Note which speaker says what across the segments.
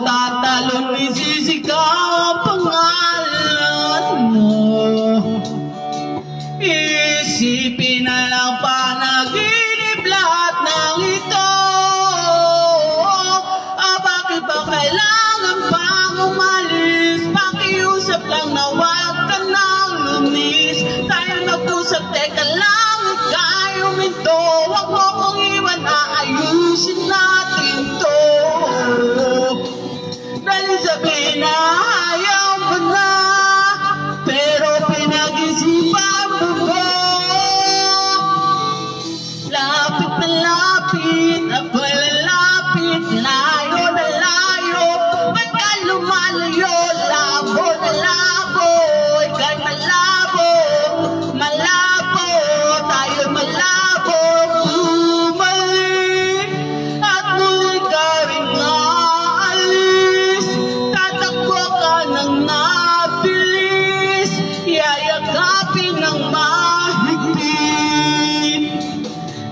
Speaker 1: tatalon, isisigaw ang pangalan mo. Isipin na lang panaginip lahat ng ito. Bakit ba kailangan pang umalis? Pakiusap lang na wag ka nang lumis. Tayo nag-usap, teka lang, ika'y uminto. Huwag mo kong iwan, aayusin natin to. Dahil sabihin na ayaw mo na, pero pinag-isipan mo ba? Lapit na lapit, ako'y lalapit, layo na layo. Ba't ka lumalayo? Labo na labo, ika'y malabo, malabo, tayo malabo. Bumalik at muli ka rin aalis. Tatakbo ka ng nabilis, yayakapin ng mahigpit.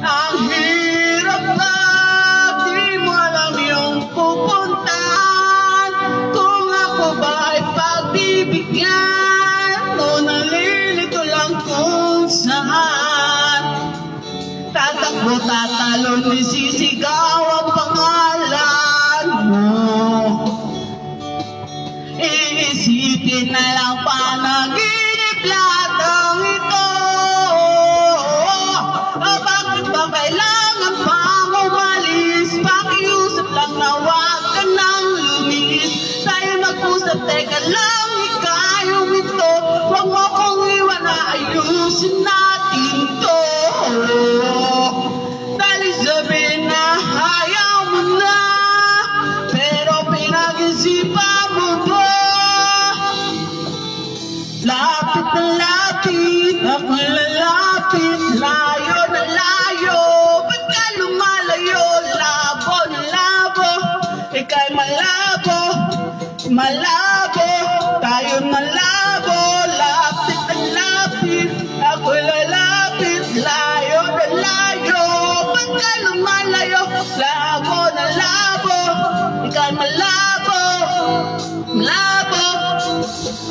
Speaker 1: Ang hirap pag di mo alam yung pupuntahan. Kung ako ba ay pagbibigyan o nalilito lang kung saan. Tatakbo, tatalon, isisigaw ang pangalan mo. Iisipin na lang panaginip lahat ng ito. Bakit ba kailangan pang umalis? Pakiusap lang na wag ka nang lumis. Tayo mag-usap, teka lang, ika'y umito. Huwag mo kong iwan, aayusin natin to. Dahil sabihin na ayaw mo na, pero pinag-isipan mo ba? Lapit na lapit, ako'y lalapit, layo na layo. Ba't ka lumalayo? Labo na labo, ika'y malabo, malabo, tayo malabo. Lapit na lapit, ako'y lalapit, layo na layo. Ba't ka lumalayo? Labo na labo, ika'y malabo, malabo.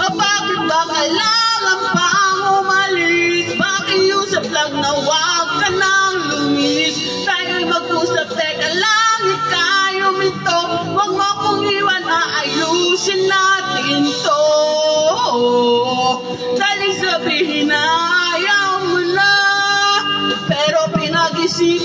Speaker 1: Bakit ba kailangan pang umalis? Pakiusap lang na wag ka nang lumis. Tayo'y mag-usap, teka lang, ika'y uminto. Huwag mo kong iwan, aayusin natin to. Dahil sabihin na ayaw mo na, pero pinag-isipan